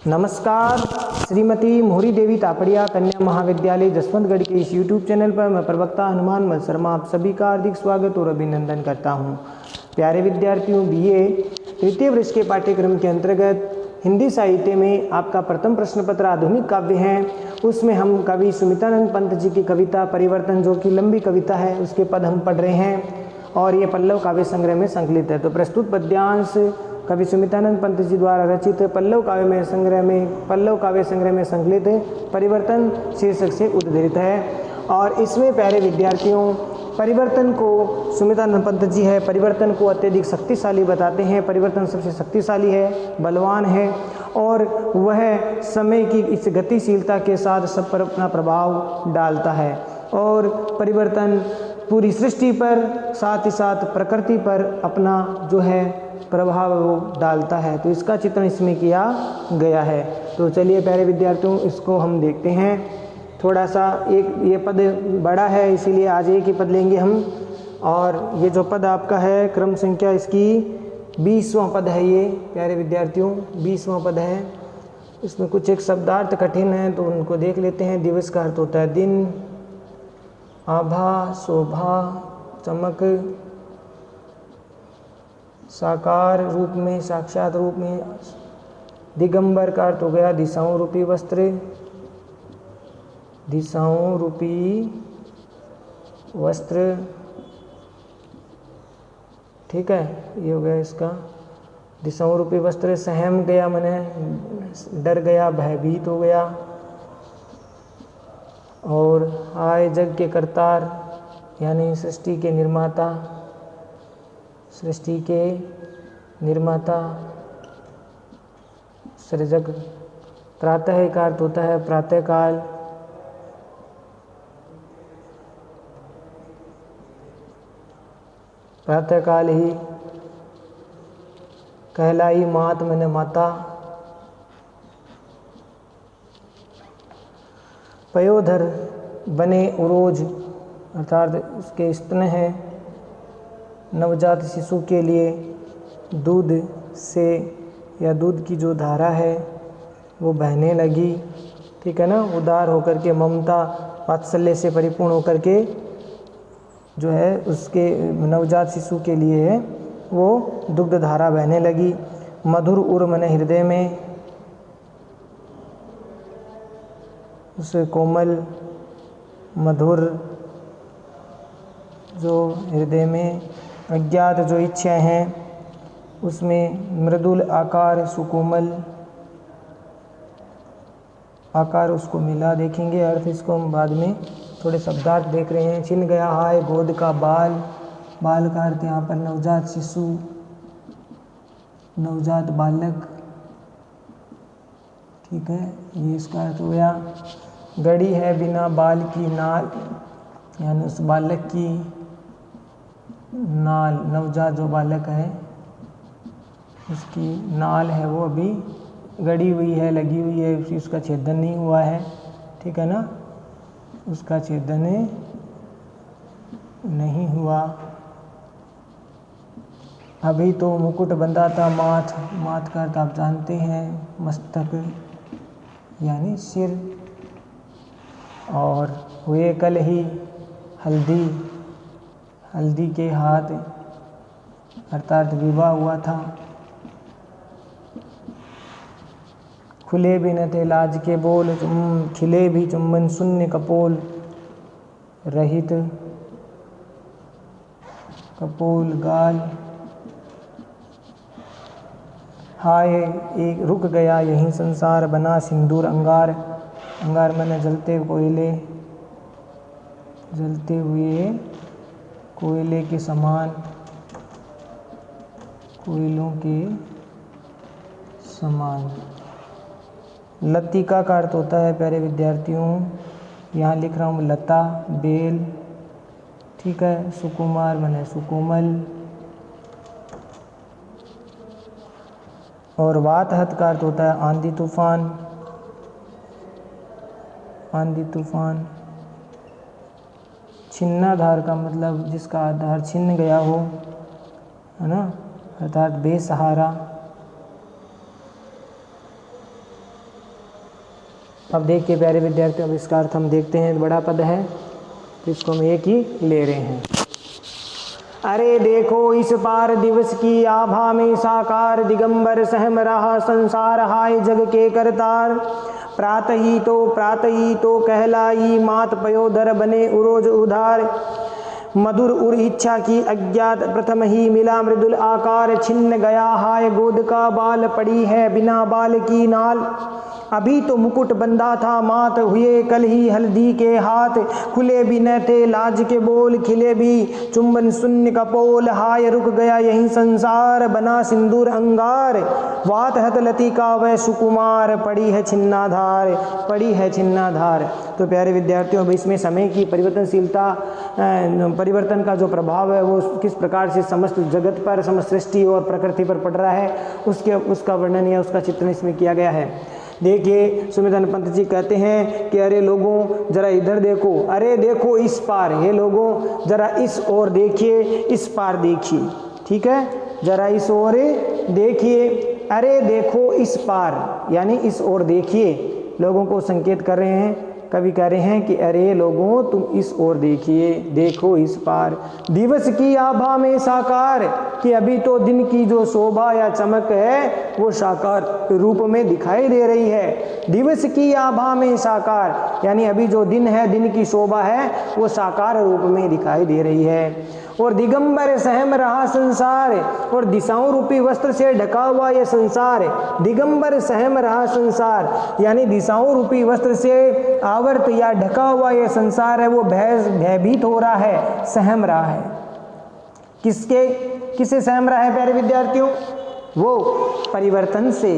नमस्कार। श्रीमती मोहरी देवी तापड़िया कन्या महाविद्यालय जसवंतगढ़ के इस यूट्यूब चैनल पर मैं प्रवक्ता हनुमान मल शर्मा आप सभी का हार्दिक स्वागत और अभिनंदन करता हूं। प्यारे विद्यार्थियों, बीए तृतीय वर्ष के पाठ्यक्रम के अंतर्गत हिंदी साहित्य में आपका प्रथम प्रश्न पत्र आधुनिक काव्य है। उसमें हम कवि सुमित्रानंद पंत जी की कविता परिवर्तन, जो कि लंबी कविता है, उसके पद हम पढ़ रहे हैं और ये पल्लव काव्य संग्रह में संकलित है। तो प्रस्तुत पद्यांश कवि सुमित्रानंद पंत जी द्वारा रचित पल्लव काव्य संग्रह में संकलित परिवर्तन शीर्षक से उद्धृत है। और इसमें प्यारे विद्यार्थियों, परिवर्तन को सुमित्रानंद पंत जी है, परिवर्तन को अत्यधिक शक्तिशाली बताते हैं। परिवर्तन सबसे शक्तिशाली है, बलवान है और वह समय की इस गतिशीलता के साथ सब पर अपना प्रभाव डालता है। और परिवर्तन पूरी सृष्टि पर, साथ ही साथ प्रकृति पर अपना जो है प्रभाव वो डालता है। तो इसका चित्रण इसमें किया गया है। तो चलिए प्यारे विद्यार्थियों, इसको हम देखते हैं। थोड़ा सा ये पद बड़ा है, इसीलिए आज एक ही पद लेंगे हम। और ये जो पद आपका है, क्रम संख्या इसकी 20वां पद है। ये प्यारे विद्यार्थियों 20वां पद है। इसमें कुछ एक शब्दार्थ कठिन है, तो उनको देख लेते हैं। दिवस का अर्थ होता है दिन, आभा शोभा चमक, साकार रूप में, साक्षात रूप में। दिगंबर का अर्थ हो गया दिशाओं रूपी वस्त्र, दिशाओं रूपी वस्त्र, ठीक है, ये हो गया इसका दिशाओं रूपी वस्त्र। सहम गया माने डर गया, भयभीत हो गया। और आय जग के करतार यानी सृष्टि के निर्माता, सृष्टि के निर्माता सृजक। प्रातः का अर्थ होता है प्रातःकाल, प्रातःकाल ही। कहलाई मात मैंने माता। पयोधर बने उरोज अर्थात उसके स्तन है। नवजात शिशु के लिए दूध से या दूध की जो धारा है वो बहने लगी, ठीक है ना। उदार होकर के, ममता वात्सल्य से परिपूर्ण होकर के जो है उसके नवजात शिशु के लिए है वो दुग्ध धारा बहने लगी। मधुर उर मने हृदय में, उस कोमल मधुर जो हृदय में। अज्ञात जो इच्छाएं हैं उसमें मृदुल आकार, सुकोमल आकार उसको मिला। देखेंगे अर्थ इसको हम बाद में, थोड़े शब्दार्थ देख रहे हैं। छिन गया हाय गोद का बाल, बाल का अर्थ यहाँ पर नवजात शिशु, नवजात बालक, ठीक है, ये इसका अर्थ हो गया। गड़ी है बिना बाल की नाल, यानी उस बालक की नाल, नवजात जो बालक है उसकी नाल है वो अभी गड़ी हुई है, लगी हुई है, उसका छेदन नहीं हुआ है, ठीक है ना, उसका छेदन नहीं हुआ। अभी तो मुकुट बंधा था माथ, माथ का अर्थ आप जानते हैं मस्तक यानी सिर। और हुए कल ही हल्दी, हल्दी के हाथ अर्थात विवाह हुआ था। खुले भी न थे लाज के बोल, खिले भी चुम्बन शून्य कपोल रहित, कपोल गाल। हाय एक रुक गया यही संसार, बना सिंदूर अंगार, अंगार मैंने जलते कोयले, जलते हुए कोयले के समान, कोयलों के समान। लतिका का अर्थ होता है प्यारे विद्यार्थियों, यहाँ लिख रहा हूँ लता, बेल, ठीक है। सुकुमार माने सुकोमल। और वातहत का अर्थ होता है आंधी तूफान, आंधी तूफान। छिन्नाधार का मतलब जिसका आधार छिन्न गया हो, है ना, अर्थात बेसहारा। अब देखिए प्यारे विद्यार्थियों, अब इसका अर्थ हम देखते हैं। बड़ा पद है तो इसको हम एक ही ले रहे हैं। अरे देखो इस पार दिवस की आभा में साकार, दिगंबर सहम रहा संसार, हाय जग के करतार। प्रात ही तो कहलाई मात, पयोधर बने उरोज उधार। मधुर उर इच्छा की अज्ञात, प्रथम ही मिला मृदुल आकार। छिन्न गया हाय गोद का बाल, पड़ी है बिना बाल की नाल। अभी तो मुकुट बंधा था मात, हुए कल ही हल्दी के हाथ। खुले भी न थे लाज के बोल, खिले भी चुंबन शून्य कपोल। हाय रुक गया यही संसार, बना सिंदूर अंगार। वात हत लतिका वह सुकुमार, पड़ी है छिन्नाधार, पड़ी है छिन्नाधार। तो प्यारे विद्यार्थियों, अब इसमें समय की परिवर्तनशीलता, परिवर्तन का जो प्रभाव है वो किस प्रकार से समस्त जगत पर, समस्त सृष्टि और प्रकृति पर पड़ रहा है, उसका वर्णन या उसका चित्रण इसमें किया गया है। देखिए सुमिरन पंत जी कहते हैं कि अरे लोगों जरा इधर देखो, अरे देखो इस पार, हे लोगों जरा इस ओर देखिए, इस पार देखिए। ठीक है, जरा इस ओर देखिए, अरे देखो इस पार, यानी इस ओर देखिए। लोगों को संकेत कर रहे हैं, कवि कह रहे हैं कि अरे लोगों तुम इस ओर देखिए, देखो इस पार। दिवस की आभा में साकार, कि अभी तो दिन की जो शोभा या चमक है वो साकार रूप में दिखाई दे रही है। दिवस की आभा में साकार, यानी अभी जो दिन है, दिन की शोभा है वो साकार रूप में दिखाई दे रही है। और दिगंबर सहम रहा संसार, और दिशाओं रूपी वस्त्र से ढका हुआ यह संसार। दिगंबर सहम रहा संसार, यानी दिशाओं रूपी वस्त्र से आवर्त या ढका हुआ यह संसार है वो भयभीत हो रहा है, सहम रहा है। किससे सहम रहा है प्यारे विद्यार्थियों? वो परिवर्तन से,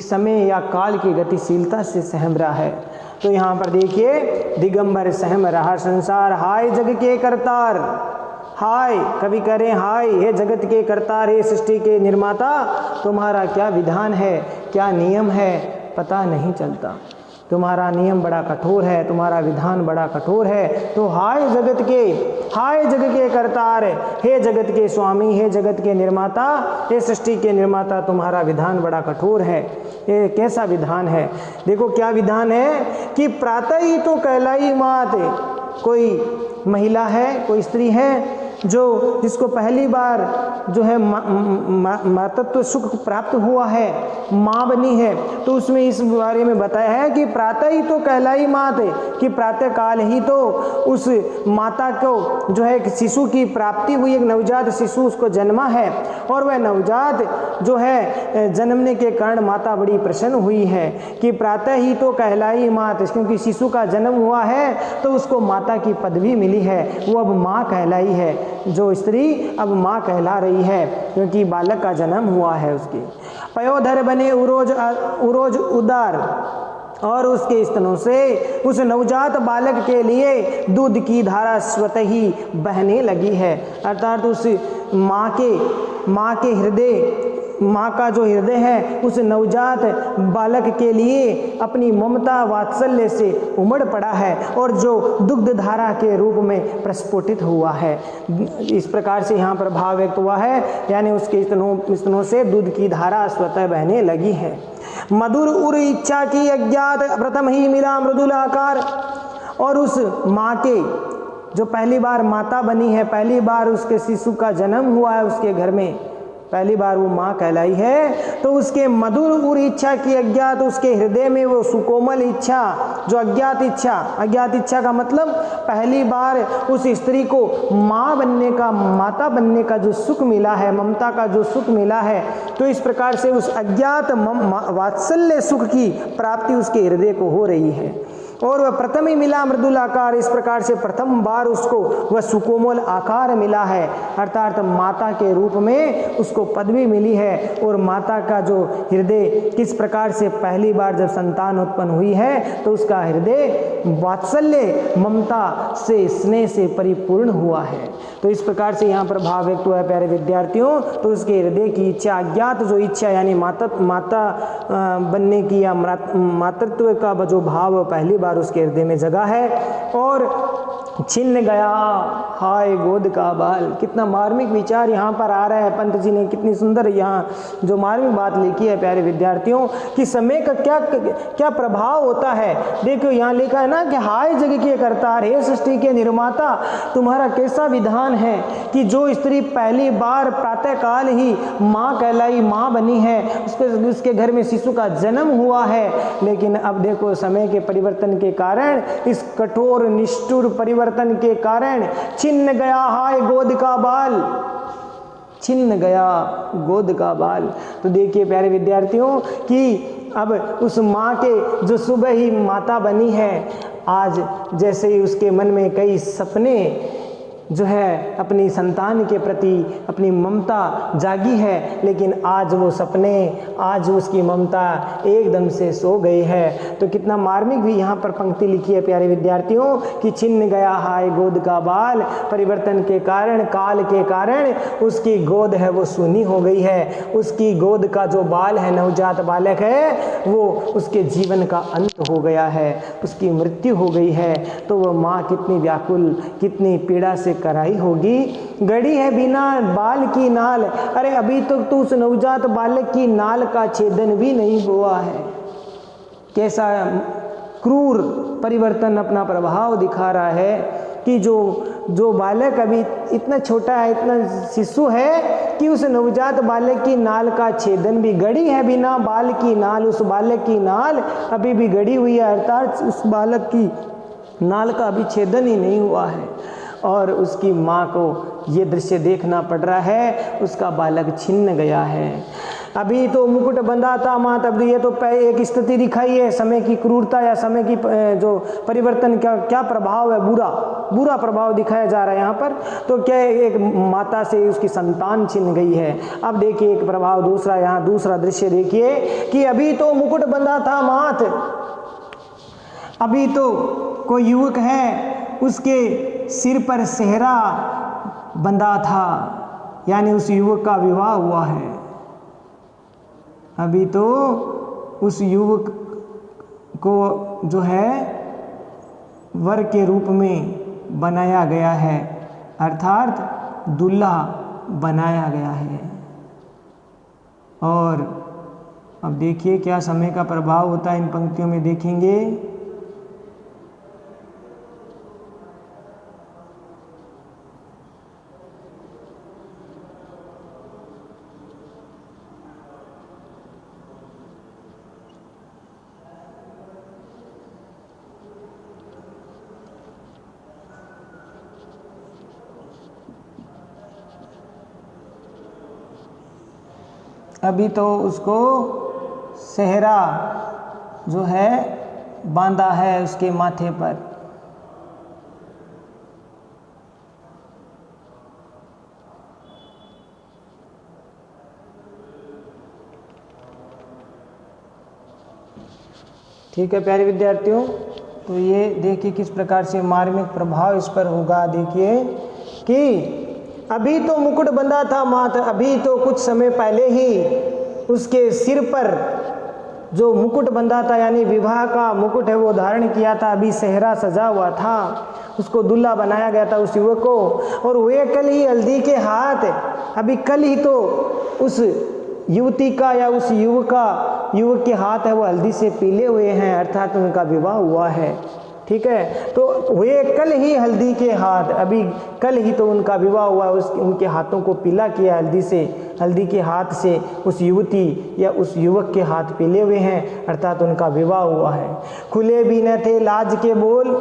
समय या काल की गतिशीलता से सहम रहा है। तो यहाँ पर देखिए, दिगंबर सहम रहा संसार, हाय जग के करतार। हाय, कवि कह रहे हैं हाय हे जगत के करतार, हे सृष्टि के निर्माता, तुम्हारा क्या विधान है, क्या नियम है, पता नहीं चलता। तुम्हारा नियम बड़ा कठोर है, तुम्हारा विधान बड़ा कठोर है। तो हाय जगत के करतार, हे जगत के स्वामी, हे जगत के निर्माता, हे सृष्टि के निर्माता, तुम्हारा विधान बड़ा कठोर है। ये कैसा विधान है? देखो क्या विधान है कि प्रातः ही तो कहलाई मात। कोई महिला है, कोई स्त्री है जिसको पहली बार जो है मातृत्व सुख प्राप्त हुआ है, माँ बनी है, तो उसमें इस बारे में बताया है कि प्रातः ही तो कहलाई मात, कि प्रातः काल ही तो उस माता को जो है शिशु की प्राप्ति हुई, एक नवजात शिशु उसको जन्मा है। और वह नवजात जो है जन्मने के कारण माता बड़ी प्रसन्न हुई है कि प्रातः ही तो कहलाई मात, क्योंकि शिशु का जन्म हुआ है तो उसको माता की पदवी मिली है, वो अब माँ कहलाई है। जो स्त्री अब माँ कहला रही है क्योंकि बालक का जन्म हुआ है उसके। पयोधर बने उरोज उदार, और उसके स्तनों से उस नवजात बालक के लिए दूध की धारा स्वतः ही बहने लगी है। अर्थात उस माँ के हृदय, माँ का जो हृदय है उस नवजात बालक के लिए अपनी ममता वात्सल्य से उमड़ पड़ा है और जो दुग्ध धारा के रूप में प्रस्फुटित हुआ है। इस प्रकार से यहाँ पर भाव व्यक्त हुआ है, यानी उसके स्तनों से दूध की धारा स्वतः बहने लगी है। मधुर उर इच्छा की अज्ञात, प्रथम ही मिला मृदुल आकार। और उस माँ के जो पहली बार माता बनी है, पहली बार उसके शिशु का जन्म हुआ है उसके घर में, पहली बार वो माँ कहलाई है, तो उसके मधुर उर इच्छा की अज्ञात, उसके हृदय में वो सुकोमल इच्छा, जो अज्ञात इच्छा का मतलब पहली बार उस स्त्री को माँ बनने का, माता बनने का जो सुख मिला है, ममता का जो सुख मिला है, तो इस प्रकार से उस अज्ञात वात्सल्य सुख की प्राप्ति उसके हृदय को हो रही है। और वह प्रथम ही मिला मृदुल आकार, इस प्रकार से प्रथम बार उसको वह सुकोमल आकार मिला है, अर्थात माता के रूप में उसको पदवी मिली है। और माता का जो हृदय किस प्रकार से पहली बार जब संतान उत्पन्न हुई है तो उसका हृदय वात्सल्य ममता से, स्नेह से परिपूर्ण हुआ है। तो इस प्रकार से यहाँ पर भाव व्यक्त हुआ है प्यारे विद्यार्थियों। तो उसके हृदय की इच्छा, अज्ञात जो इच्छा यानी माता बनने की या मातृत्व का जो भाव पहली बार उसके हृदय में जगा है। और छिन्न गया हाय गोद का बाल। कितना मार्मिक विचार यहाँ पर आ रहा है। पंत जी ने कितनी सुंदर यहाँ जो मार्मिक बात लिखी है प्यारे विद्यार्थियों, कि समय का क्या क्या प्रभाव होता है। देखो यहाँ लिखा है ना कि हाय जग के करतार, हे सृष्टि के निर्माता, तुम्हारा कैसा विधान है कि जो स्त्री पहली बार प्रातःकाल ही माँ कहलाई, माँ बनी है, उसके घर में शिशु का जन्म हुआ है, लेकिन अब देखो समय के परिवर्तन के कारण, इस कठोर निष्ठुर परिवर्तन के कारण छिन्न गया हाय गोद का बाल, छिन्न गया गोद का बाल। तो देखिए प्यारे विद्यार्थियों कि अब उस माँ के जो सुबह ही माता बनी है, आज जैसे ही उसके मन में कई सपने जो है अपनी संतान के प्रति अपनी ममता जागी है, लेकिन आज वो सपने, आज उसकी ममता एकदम से सो गई है। तो कितना मार्मिक भी यहाँ पर पंक्ति लिखी है प्यारे विद्यार्थियों कि छिन्न गया हाय गोद का बाल, परिवर्तन के कारण, काल के कारण उसकी गोद है वो सूनी हो गई है। उसकी गोद का जो बाल है, नवजात बालक है, वो उसके जीवन का अंत हो गया है, उसकी मृत्यु हो गई है। तो वह माँ कितनी व्याकुल, कितनी पीड़ा से कराई होगी। गड़ी है बिना बाल की नाल, अरे अभी तक तो उस नवजात बालक की नाल का छेदन भी नहीं हुआ है। कैसा क्रूर परिवर्तन अपना प्रभाव दिखा रहा है कि जो बालक अभी इतना छोटा है, इतना शिशु है कि उस नवजात बालक की नाल का छेदन भी, गड़ी है बिना बाल की नाल, उस बालक की नाल अभी भी गड़ी हुई है, अर्थात उस बालक की नाल का अभी छेदन ही नहीं हुआ है। और उसकी माँ को ये दृश्य देखना पड़ रहा है, उसका बालक छिन्न गया है। अभी तो मुकुट बंधा था मात, अब ये तो एक स्थिति दिखाई है समय की क्रूरता या समय की जो परिवर्तन का क्या प्रभाव है, बुरा प्रभाव दिखाया जा रहा है यहाँ पर। तो क्या एक माता से उसकी संतान छिन गई है। अब देखिए एक प्रभाव दूसरा, यहाँ दूसरा दृश्य देखिए कि अभी तो मुकुट बंधा था मात, अभी तो कोई युवक है, उसके सिर पर सेहरा बंधा था, यानी उस युवक का विवाह हुआ है। अभी तो उस युवक को जो है वर के रूप में बनाया गया है, अर्थात दूल्हा बनाया गया है। और अब देखिए क्या समय का प्रभाव होता है, इन पंक्तियों में देखेंगे। अभी तो उसको सेहरा जो है बांधा है उसके माथे पर। ठीक है प्यारे विद्यार्थियों, तो ये देखिए किस प्रकार से मार्मिक प्रभाव इस पर होगा। देखिए कि अभी तो मुकुट बंधा था माथ, अभी तो कुछ समय पहले ही उसके सिर पर जो मुकुट बंधा था, यानी विवाह का मुकुट है वो धारण किया था, अभी सेहरा सजा हुआ था, उसको दूल्हा बनाया गया था उस युवक को। और वे कल ही हल्दी के हाथ, अभी कल ही तो उस युवती का या उस युवक के हाथ है वो हल्दी से पीले हुए हैं, अर्थात उनका विवाह हुआ है। ठीक है, तो वे कल ही हल्दी के हाथ, अभी कल ही तो उनका विवाह हुआ, उनके हाथों को पीला किया हल्दी के हाथ से उस युवती या उस युवक के हाथ पीले हुए हैं, अर्थात उनका विवाह हुआ है। खुले भी न थे लाज के बोल,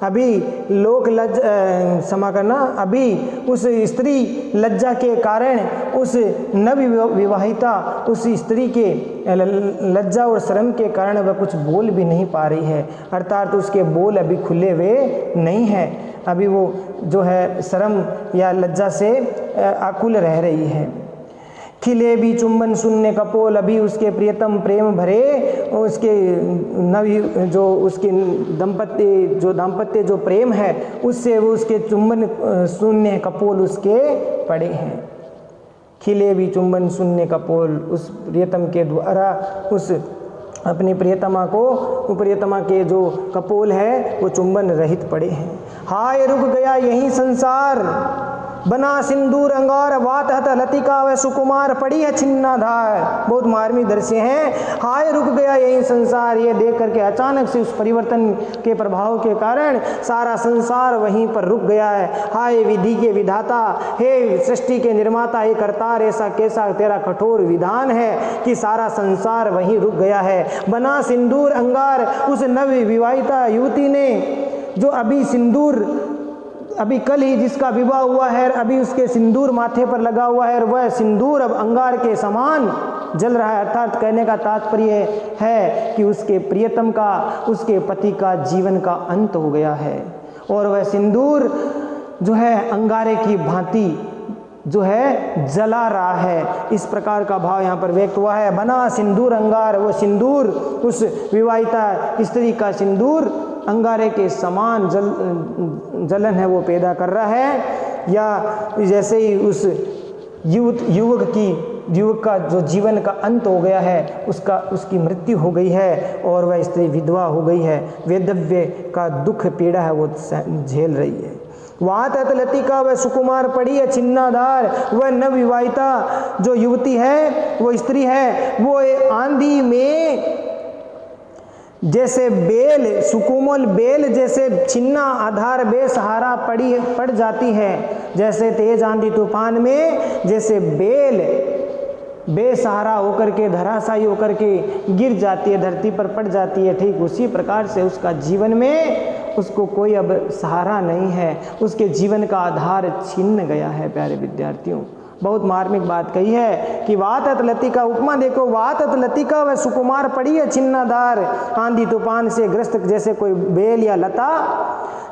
अभी लोक क्षमा करना, अभी उस स्त्री लज्जा के कारण, उस नवविवाहिता उस स्त्री के लज्जा और शर्म के कारण वह कुछ बोल भी नहीं पा रही है, अर्थात उसके बोल अभी खुले हुए नहीं है, अभी वो जो है शर्म या लज्जा से आकुल रह रही है। खिले भी चुंबन शून्य कपोल, अभी उसके प्रियतम प्रेम भरे, उसके उसके दाम्पत्य जो प्रेम है उससे वो उसके चुंबन शून्य कपोल उसके पड़े हैं। खिले भी चुंबन शून्य कपोल, उस प्रियतम के द्वारा उस अपनी प्रियतमा के जो कपोल है वो चुंबन रहित पड़े हैं। हाय रुक गया यही संसार, बना सिंदूर अंगार, वात हत लतिका व सुकुमार, पड़ी है छिन्नाधार। बहुत मार्मिक दृश्य हैं। हाय रुक गया यही संसार, ये देख करके अचानक से उस परिवर्तन के प्रभाव के कारण सारा संसार वहीं पर रुक गया है। हाय विधि के विधाता, हे सृष्टि के निर्माता, हे करतार, ऐसा कैसा तेरा कठोर विधान है कि सारा संसार वहीं रुक गया है। बना सिंदूर अंगार, उस नव विवाहिता युवती ने जो अभी कल ही जिसका विवाह हुआ है, अभी उसके सिंदूर माथे पर लगा हुआ है और वह सिंदूर अब अंगार के समान जल रहा है। अर्थात कहने का तात्पर्य है कि उसके प्रियतम का, उसके पति का जीवन का अंत हो गया है और वह सिंदूर जो है अंगारे की भांति जो है जला रहा है। इस प्रकार का भाव यहाँ पर व्यक्त हुआ है। बना सिंदूर अंगार, वो सिंदूर उस विवाहिता स्त्री का सिंदूर अंगारे के समान जलन है वो पैदा कर रहा है। या जैसे ही उस युवक का जो जीवन का अंत हो गया है, उसकी मृत्यु हो गई है और वह स्त्री विधवा हो गई है, वेदव्य का दुख पीड़ा है वो झेल रही है। वात हत लतिका वह सुकुमार, पड़ी है छिन्नाधार, वह नवविवाहिता जो युवती है, वो स्त्री है, वो आंधी में जैसे बेल, सुकोमल बेल जैसे छिन्ना आधार बेसहारा पड़ जाती है। जैसे तेज आंधी तूफान में जैसे बेल बेसहारा होकर के, धराशायी होकर के गिर जाती है, धरती पर पड़ जाती है, ठीक उसी प्रकार से उसका जीवन में उसको कोई अब सहारा नहीं है, उसके जीवन का आधार छिन्न गया है। प्यारे विद्यार्थियों, बहुत मार्मिक बात कही है कि वात हत लतिका, उपमा देखो, वात हत लतिका वह सुकुमार, पड़ी है छिन्नाधार, आंधी तूफान से ग्रस्त जैसे कोई बेल या लता,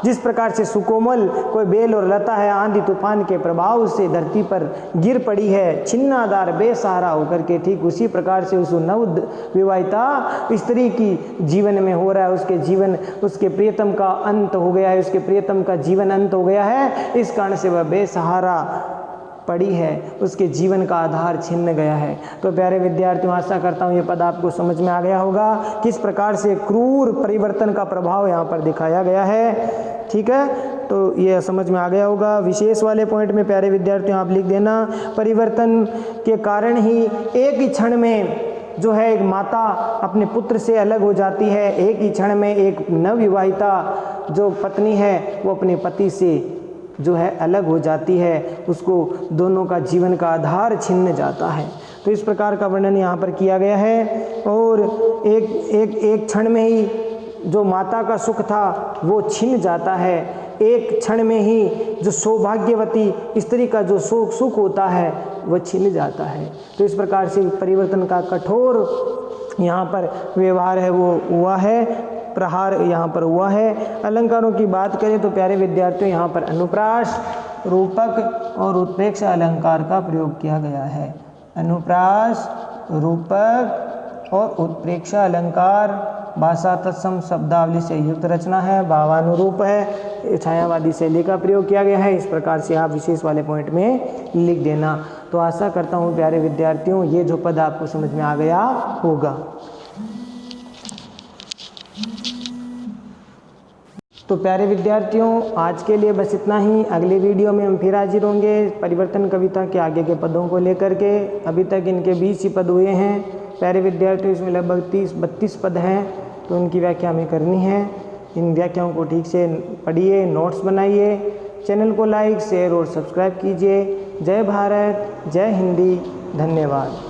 जिस प्रकार से सुकोमल कोई बेल और लता है, आंधी तूफान के प्रभाव से धरती पर गिर पड़ी है छिन्नाधार बेसहारा होकर के, ठीक उसी प्रकार से उस नव विवाहिता स्त्री की जीवन में हो रहा है। उसके जीवन, उसके प्रियतम का अंत हो गया है, उसके प्रियतम का जीवन अंत हो गया है। इस कारण से वह बेसहारा पड़ी है, उसके जीवन का आधार छिन्न गया है। तो प्यारे विद्यार्थियों, आशा करता हूँ ये पद आपको समझ में आ गया होगा, किस प्रकार से क्रूर परिवर्तन का प्रभाव यहाँ पर दिखाया गया है। ठीक है, तो ये समझ में आ गया होगा। विशेष वाले पॉइंट में प्यारे विद्यार्थियों आप लिख देना, परिवर्तन के कारण ही एक ही क्षण में जो है एक माता अपने पुत्र से अलग हो जाती है, एक ही क्षण में एक नवविवाहिता जो पत्नी है वो अपने पति से जो है अलग हो जाती है, उसको दोनों का जीवन का आधार छिन्न जाता है। तो इस प्रकार का वर्णन यहाँ पर किया गया है। और एक क्षण में ही जो माता का सुख था वो छिन जाता है, एक क्षण में ही जो सौभाग्यवती स्त्री का जो सुख होता है वह छिन जाता है। तो इस प्रकार से परिवर्तन का कठोर यहाँ पर व्यवहार है वो हुआ है, प्रहार यहाँ पर हुआ है। अलंकारों की बात करें तो प्यारे विद्यार्थियों यहाँ पर अनुप्रास, रूपक और उत्प्रेक्ष अलंकार का प्रयोग किया गया है। अनुप्रास, रूपक और उत्प्रेक्ष अलंकार भाषा तत्सम शब्दावली से युक्त रचना है, भावानुरूप है, छायावादी शैली का प्रयोग किया गया है। इस प्रकार से आप विशेष वाले पॉइंट में लिख देना। तो आशा करता हूँ प्यारे विद्यार्थियों ये जो पद आपको समझ में आ गया होगा। तो प्यारे विद्यार्थियों आज के लिए बस इतना ही। अगले वीडियो में हम फिर हाजिर होंगे परिवर्तन कविता के आगे के पदों को लेकर के। अभी तक इनके 20 ही पद हुए हैं प्यारे विद्यार्थियों, इसमें लगभग 30-32 पद हैं, तो उनकी व्याख्या हमें करनी है। इन व्याख्याओं को ठीक से पढ़िए, नोट्स बनाइए, चैनल को लाइक, शेयर और सब्सक्राइब कीजिए। जय भारत, जय हिंदी, धन्यवाद।